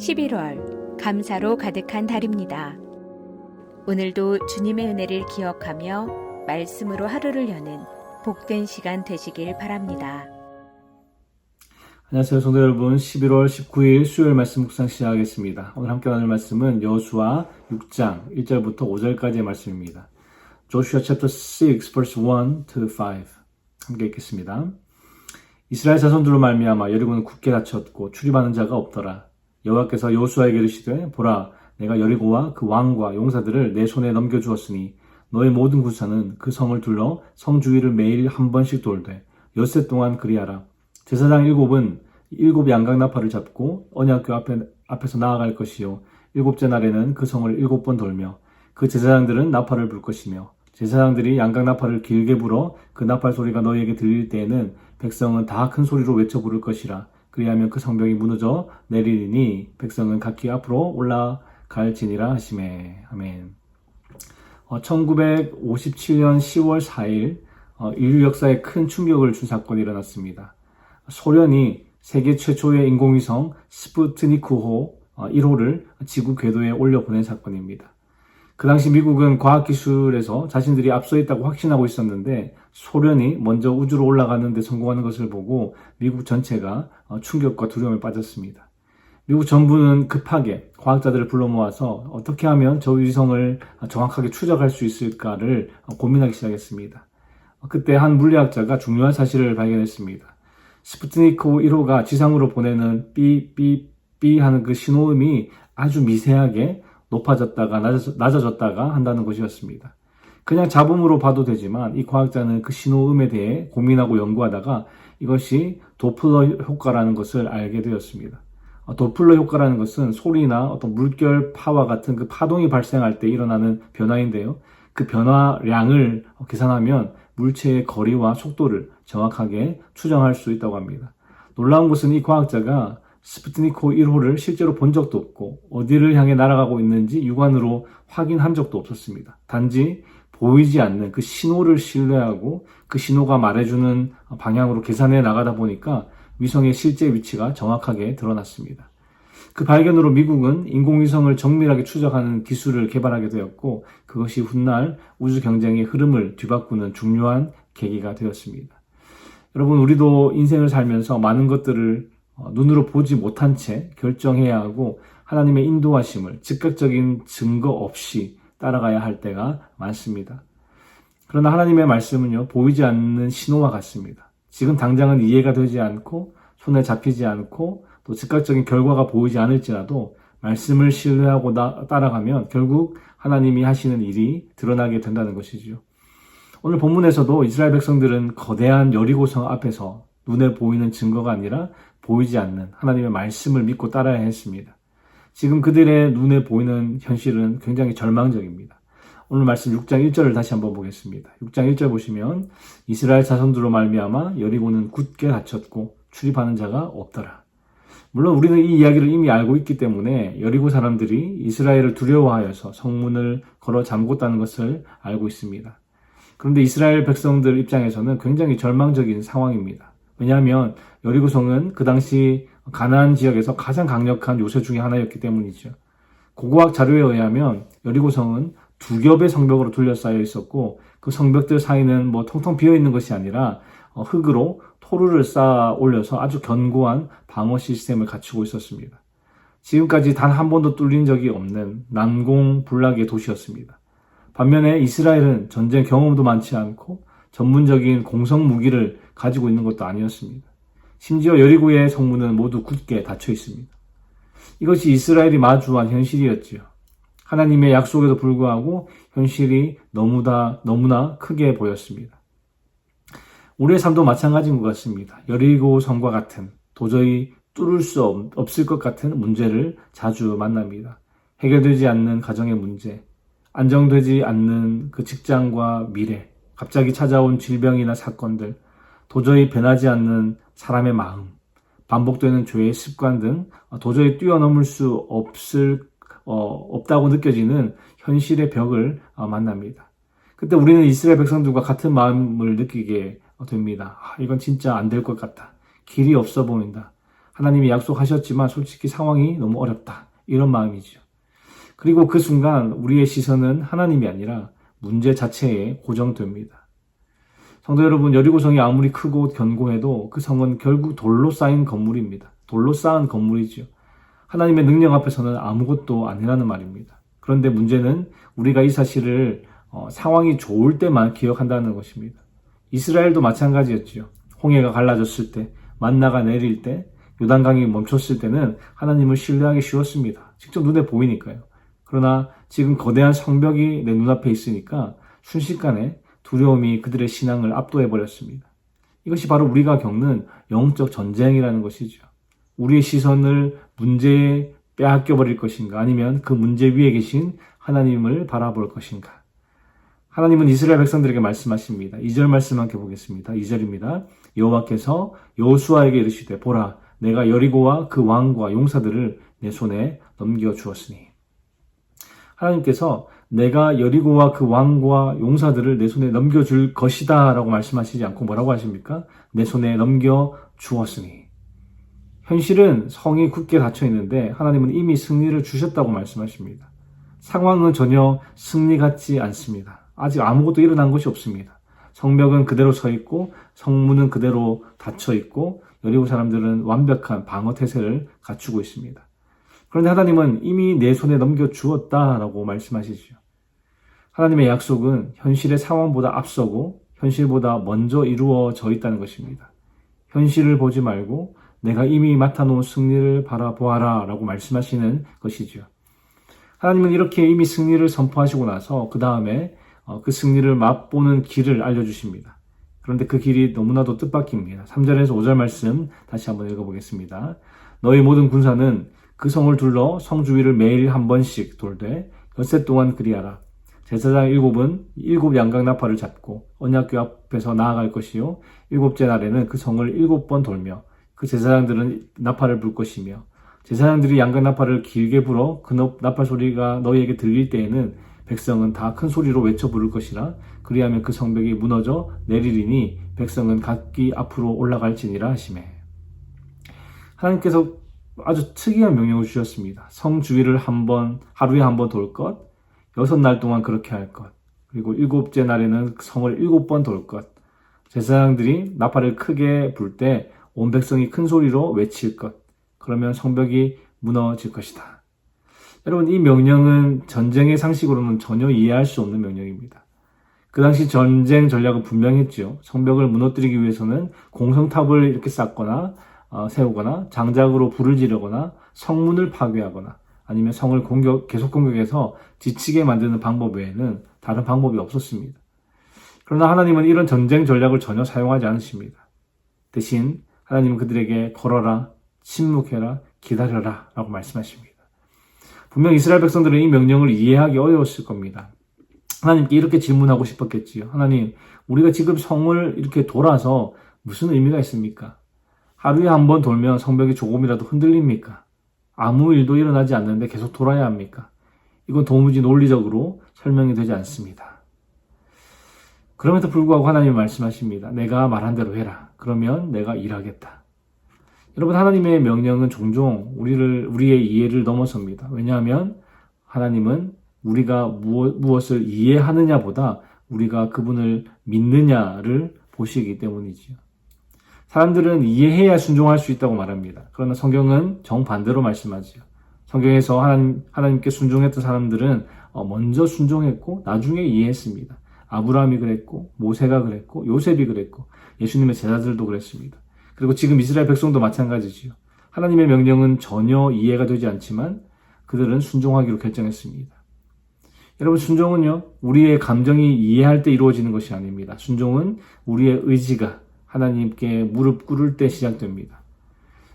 11월 감사로 가득한 달입니다. 오늘도 주님의 은혜를 기억하며 말씀으로 하루를 여는 복된 시간 되시길 바랍니다. 안녕하세요 성도 여러분. 11월 19일 수요일 말씀 묵상 시작하겠습니다. 오늘 함께 나눌 말씀은 여호수아 6장 1절부터 5절까지의 말씀입니다. Joshua chapter 6 verse 1 to 5 함께 읽겠습니다. 이스라엘 자손들로 말미암아 여리고는 굳게 닫혔고 출입하는 자가 없더라. 여호와께서 여호수아에게 이르시되 보라 내가 여리고와 그 왕과 용사들을 내 손에 넘겨주었으니 너의 모든 군사는 그 성을 둘러 성 주위를 매일 한 번씩 돌되 엿새 동안 그리하라. 제사장 7은 7 양각나팔을 잡고 언약궤 앞에서 나아갈 것이요 7째 날에는 그 성을 7번 돌며 그 제사장들은 나팔을 불 것이며 제사장들이 양각나팔을 길게 불어 그 나팔 소리가 너희에게 들릴 때에는 백성은 다 큰 소리로 외쳐 부를 것이라. 그리하면 그 성벽이 무너져 내리니 백성은 각기 앞으로 올라갈지니라 하시매. 아멘. 1957년 10월 4일 인류 역사에 큰 충격을 준 사건이 일어났습니다. 소련이 세계 최초의 인공위성 스푸트니크호 1호를 지구 궤도에 올려보낸 사건입니다. 그 당시 미국은 과학기술에서 자신들이 앞서 있다고 확신하고 있었는데 소련이 먼저 우주로 올라가는 데 성공하는 것을 보고 미국 전체가 충격과 두려움에 빠졌습니다. 미국 정부는 급하게 과학자들을 불러 모아서 어떻게 하면 저 위성을 정확하게 추적할 수 있을까를 고민하기 시작했습니다. 그때 한 물리학자가 중요한 사실을 발견했습니다. 스푸트니크 1호가 지상으로 보내는 삐삐삐 하는 그 신호음이 아주 미세하게 높아졌다가 낮아졌다가 한다는 것이었습니다. 그냥 잡음으로 봐도 되지만 이 과학자는 그 신호음에 대해 고민하고 연구하다가 이것이 도플러 효과라는 것을 알게 되었습니다. 도플러 효과라는 것은 소리나 어떤 물결 파와 같은 그 파동이 발생할 때 일어나는 변화인데요. 그 변화량을 계산하면 물체의 거리와 속도를 정확하게 추정할 수 있다고 합니다. 놀라운 것은 이 과학자가 스푸트니크 1호를 실제로 본 적도 없고 어디를 향해 날아가고 있는지 육안으로 확인한 적도 없었습니다. 단지 보이지 않는 그 신호를 신뢰하고 그 신호가 말해주는 방향으로 계산해 나가다 보니까 위성의 실제 위치가 정확하게 드러났습니다. 그 발견으로 미국은 인공위성을 정밀하게 추적하는 기술을 개발하게 되었고 그것이 훗날 우주 경쟁의 흐름을 뒤바꾸는 중요한 계기가 되었습니다. 여러분, 우리도 인생을 살면서 많은 것들을 눈으로 보지 못한 채 결정해야 하고 하나님의 인도하심을 즉각적인 증거 없이 따라가야 할 때가 많습니다. 그러나 하나님의 말씀은요, 보이지 않는 신호와 같습니다. 지금 당장은 이해가 되지 않고 손에 잡히지 않고 또 즉각적인 결과가 보이지 않을지라도 말씀을 신뢰하고 따라가면 결국 하나님이 하시는 일이 드러나게 된다는 것이죠. 오늘 본문에서도 이스라엘 백성들은 거대한 여리고성 앞에서 눈에 보이는 증거가 아니라 보이지 않는 하나님의 말씀을 믿고 따라야 했습니다. 지금 그들의 눈에 보이는 현실은 굉장히 절망적입니다. 오늘 말씀 6장 1절을 다시 한번 보겠습니다. 6장 1절 보시면 이스라엘 자손들로 말미암아 여리고는 굳게 닫혔고 출입하는 자가 없더라. 물론 우리는 이 이야기를 이미 알고 있기 때문에 여리고 사람들이 이스라엘을 두려워하여서 성문을 걸어 잠궜다는 것을 알고 있습니다. 그런데 이스라엘 백성들 입장에서는 굉장히 절망적인 상황입니다. 왜냐하면 여리고성은 그 당시 가나안 지역에서 가장 강력한 요새 중에 하나였기 때문이죠. 고고학 자료에 의하면 여리고성은 2겹의 성벽으로 둘러싸여 있었고 그 성벽들 사이는 텅텅 비어 있는 것이 아니라 흙으로 토르를 쌓아 올려서 아주 견고한 방어 시스템을 갖추고 있었습니다. 지금까지 단 한 번도 뚫린 적이 없는 난공불락의 도시였습니다. 반면에 이스라엘은 전쟁 경험도 많지 않고 전문적인 공성 무기를 가지고 있는 것도 아니었습니다. 심지어 여리고의 성문은 모두 굳게 닫혀 있습니다. 이것이 이스라엘이 마주한 현실이었지요. 하나님의 약속에도 불구하고 현실이 너무나 크게 보였습니다. 우리의 삶도 마찬가지인 것 같습니다. 여리고 성과 같은 도저히 뚫을 수 없을 것 같은 문제를 자주 만납니다. 해결되지 않는 가정의 문제, 안정되지 않는 그 직장과 미래, 갑자기 찾아온 질병이나 사건들, 도저히 변하지 않는 사람의 마음, 반복되는 죄의 습관 등 도저히 뛰어넘을 수 없다고 느껴지는 현실의 벽을 만납니다. 그때 우리는 이스라엘 백성들과 같은 마음을 느끼게 됩니다. 이건 진짜 안 될 것 같다. 길이 없어 보인다. 하나님이 약속하셨지만 솔직히 상황이 너무 어렵다. 이런 마음이죠. 그리고 그 순간 우리의 시선은 하나님이 아니라 문제 자체에 고정됩니다. 성도 여러분, 여리고성이 아무리 크고 견고해도 그 성은 결국 돌로 쌓인 건물입니다. 돌로 쌓은 건물이죠. 하나님의 능력 앞에서는 아무것도 아니라는 말입니다. 그런데 문제는 우리가 이 사실을 상황이 좋을 때만 기억한다는 것입니다. 이스라엘도 마찬가지였죠. 홍해가 갈라졌을 때, 만나가 내릴 때, 요단강이 멈췄을 때는 하나님을 신뢰하기 쉬웠습니다. 직접 눈에 보이니까요. 그러나 지금 거대한 성벽이 내 눈앞에 있으니까 순식간에 두려움이 그들의 신앙을 압도해버렸습니다. 이것이 바로 우리가 겪는 영적 전쟁이라는 것이죠. 우리의 시선을 문제에 빼앗겨버릴 것인가, 아니면 그 문제 위에 계신 하나님을 바라볼 것인가. 하나님은 이스라엘 백성들에게 말씀하십니다. 2절 말씀 함께 보겠습니다. 2절입니다. 여호와께서 여호수아에게 이르시되 보라, 내가 여리고와 그 왕과 용사들을 내 손에 넘겨주었으니. 하나님께서 내가 여리고와 그 왕과 용사들을 내 손에 넘겨줄 것이다 라고 말씀하시지 않고 뭐라고 하십니까? 내 손에 넘겨주었으니. 현실은 성이 굳게 닫혀 있는데 하나님은 이미 승리를 주셨다고 말씀하십니다. 상황은 전혀 승리 같지 않습니다. 아직 아무것도 일어난 것이 없습니다. 성벽은 그대로 서 있고 성문은 그대로 닫혀 있고 여리고 사람들은 완벽한 방어 태세를 갖추고 있습니다. 그런데 하나님은 이미 내 손에 넘겨주었다라고 말씀하시죠. 하나님의 약속은 현실의 상황보다 앞서고 현실보다 먼저 이루어져 있다는 것입니다. 현실을 보지 말고 내가 이미 맡아놓은 승리를 바라보아라 라고 말씀하시는 것이죠. 하나님은 이렇게 이미 승리를 선포하시고 나서 그 다음에 그 승리를 맛보는 길을 알려주십니다. 그런데 그 길이 너무나도 뜻밖입니다. 3절에서 5절 말씀 다시 한번 읽어보겠습니다. 너희 모든 군사는 그 성을 둘러 성 주위를 매일 한 번씩 돌되 엿새 동안 그리하라. 제사장 7은 7 양각 나팔을 잡고 언약궤 앞에서 나아갈 것이요 7째 날에는 그 성을 7번 돌며 그 제사장들은 나팔을 불 것이며 제사장들이 양각 나팔을 길게 불어 그 나팔 소리가 너희에게 들릴 때에는 백성은 다 큰 소리로 외쳐 부를 것이라. 그리하면 그 성벽이 무너져 내리리니 백성은 각기 앞으로 올라갈지니라 하시매. 하나님께서 아주 특이한 명령을 주셨습니다. 성 주위를 하루에 한 번 돌 것, 6날 동안 그렇게 할 것, 그리고 7째 날에는 성을 7번 돌 것, 제사장들이 나팔을 크게 불 때 온 백성이 큰 소리로 외칠 것, 그러면 성벽이 무너질 것이다. 여러분, 이 명령은 전쟁의 상식으로는 전혀 이해할 수 없는 명령입니다. 그 당시 전쟁 전략은 분명했죠. 성벽을 무너뜨리기 위해서는 공성탑을 이렇게 쌓거나 세우거나 장작으로 불을 지르거나 성문을 파괴하거나 아니면 성을 계속 공격해서 지치게 만드는 방법 외에는 다른 방법이 없었습니다. 그러나 하나님은 이런 전쟁 전략을 전혀 사용하지 않으십니다. 대신 하나님은 그들에게 걸어라, 침묵해라, 기다려라 라고 말씀하십니다. 분명 이스라엘 백성들은 이 명령을 이해하기 어려웠을 겁니다. 하나님께 이렇게 질문하고 싶었겠지요. 하나님, 우리가 지금 성을 이렇게 돌아서 무슨 의미가 있습니까? 하루에 한 번 돌면 성벽이 조금이라도 흔들립니까? 아무 일도 일어나지 않는데 계속 돌아야 합니까? 이건 도무지 논리적으로 설명이 되지 않습니다. 그럼에도 불구하고 하나님은 말씀하십니다. 내가 말한 대로 해라. 그러면 내가 일하겠다. 여러분, 하나님의 명령은 종종 우리의 이해를 넘어섭니다. 왜냐하면 하나님은 우리가 무엇을 이해하느냐보다 우리가 그분을 믿느냐를 보시기 때문이지요. 사람들은 이해해야 순종할 수 있다고 말합니다. 그러나 성경은 정반대로 말씀하지요. 성경에서 하나님께 순종했던 사람들은 먼저 순종했고 나중에 이해했습니다. 아브라함이 그랬고 모세가 그랬고 요셉이 그랬고 예수님의 제자들도 그랬습니다. 그리고 지금 이스라엘 백성도 마찬가지지요. 하나님의 명령은 전혀 이해가 되지 않지만 그들은 순종하기로 결정했습니다. 여러분, 순종은요, 우리의 감정이 이해할 때 이루어지는 것이 아닙니다. 순종은 우리의 의지가 하나님께 무릎 꿇을 때 시작됩니다.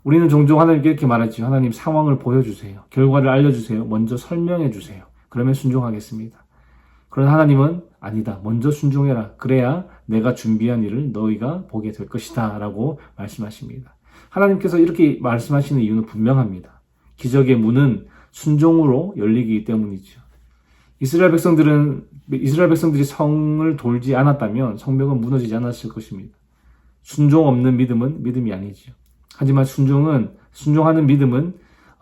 우리는 종종 하나님께 이렇게 말하지요. 하나님, 상황을 보여주세요. 결과를 알려주세요. 먼저 설명해 주세요. 그러면 순종하겠습니다. 그러나 하나님은 아니다. 먼저 순종해라. 그래야 내가 준비한 일을 너희가 보게 될 것이다. 라고 말씀하십니다. 하나님께서 이렇게 말씀하시는 이유는 분명합니다. 기적의 문은 순종으로 열리기 때문이죠. 이스라엘 백성들이 성을 돌지 않았다면 성벽은 무너지지 않았을 것입니다. 순종 없는 믿음은 믿음이 아니죠. 하지만 순종은 순종하는 믿음은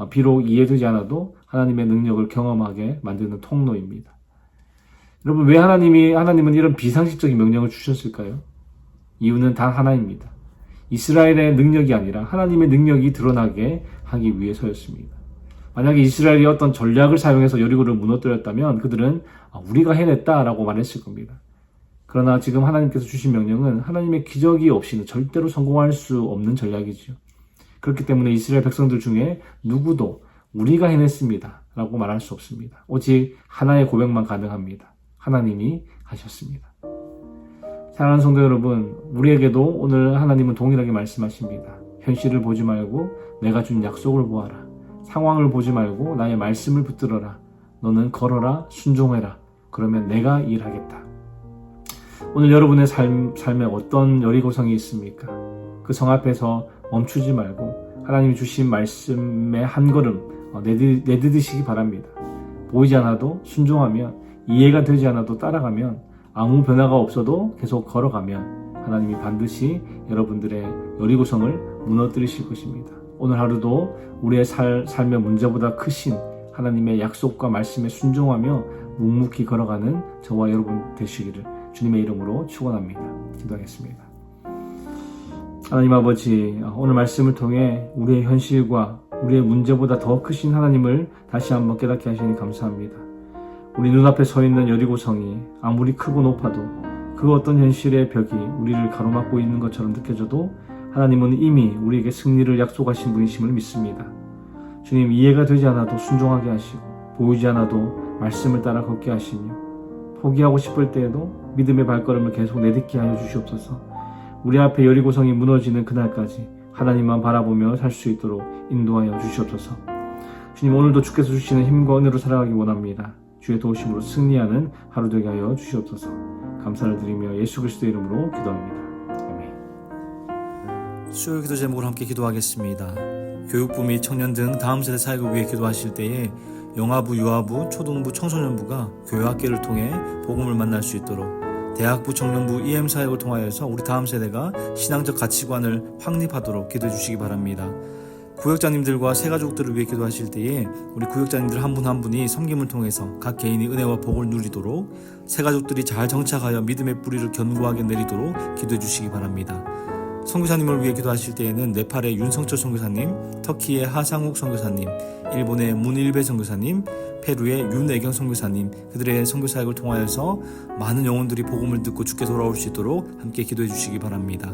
비록 이해되지 않아도 하나님의 능력을 경험하게 만드는 통로입니다. 여러분, 왜 하나님은 이런 비상식적인 명령을 주셨을까요? 이유는 단 하나입니다. 이스라엘의 능력이 아니라 하나님의 능력이 드러나게 하기 위해서였습니다. 만약에 이스라엘이 어떤 전략을 사용해서 여리고를 무너뜨렸다면 그들은 우리가 해냈다라고 말했을 겁니다. 그러나 지금 하나님께서 주신 명령은 하나님의 기적이 없이는 절대로 성공할 수 없는 전략이죠. 그렇기 때문에 이스라엘 백성들 중에 누구도 우리가 해냈습니다 라고 말할 수 없습니다. 오직 하나의 고백만 가능합니다. 하나님이 하셨습니다. 사랑하는 성도 여러분, 우리에게도 오늘 하나님은 동일하게 말씀하십니다. 현실을 보지 말고 내가 준 약속을 보아라. 상황을 보지 말고 나의 말씀을 붙들어라. 너는 걸어라, 순종해라. 그러면 내가 일하겠다. 오늘 여러분의 삶에 어떤 여리고성이 있습니까? 그 성 앞에서 멈추지 말고 하나님이 주신 말씀의 한 걸음 내딛으시기 바랍니다. 보이지 않아도 순종하면, 이해가 되지 않아도 따라가면, 아무 변화가 없어도 계속 걸어가면 하나님이 반드시 여러분들의 여리고성을 무너뜨리실 것입니다. 오늘 하루도 우리의 삶의 문제보다 크신 하나님의 약속과 말씀에 순종하며 묵묵히 걸어가는 저와 여러분 되시기를 주님의 이름으로 축원합니다. 기도하겠습니다. 하나님 아버지, 오늘 말씀을 통해 우리의 현실과 우리의 문제보다 더 크신 하나님을 다시 한번 깨닫게 하시니 감사합니다. 우리 눈앞에 서 있는 여리고성이 아무리 크고 높아도 그 어떤 현실의 벽이 우리를 가로막고 있는 것처럼 느껴져도 하나님은 이미 우리에게 승리를 약속하신 분이심을 믿습니다. 주님, 이해가 되지 않아도 순종하게 하시고 보이지 않아도 말씀을 따라 걷게 하시며 포기하고 싶을 때에도 믿음의 발걸음을 계속 내딛게 하여 주시옵소서. 우리 앞에 여리고성이 무너지는 그날까지 하나님만 바라보며 살 수 있도록 인도하여 주시옵소서. 주님, 오늘도 주께서 주시는 힘과 은혜로 살아가기 원합니다. 주의 도우심으로 승리하는 하루 되게 하여 주시옵소서. 감사를 드리며 예수 그리스도의 이름으로 기도합니다. 아멘. 수요 기도 제목으로 함께 기도하겠습니다. 교육부 및 청년 등 다음 세대 사역을 위해 기도하실 때에 영아부, 유아부, 초등부, 청소년부가 교회 학교를 통해 복음을 만날 수 있도록 대학부, 청년부, EM 사역을 통하여서 우리 다음 세대가 신앙적 가치관을 확립하도록 기도해 주시기 바랍니다. 구역장님들과 새가족들을 위해 기도하실 때에 우리 구역장님들 한 분 한 분이 섬김을 통해서 각 개인이 은혜와 복을 누리도록 새가족들이 잘 정착하여 믿음의 뿌리를 견고하게 내리도록 기도해 주시기 바랍니다. 선교사님을 위해 기도하실 때에는 네팔의 윤성철 선교사님, 터키의 하상욱 선교사님, 일본의 문일배 선교사님, 페루의 윤애경 선교사님, 그들의 선교사역을 통하여서 많은 영혼들이 복음을 듣고 주께 돌아올 수 있도록 함께 기도해 주시기 바랍니다.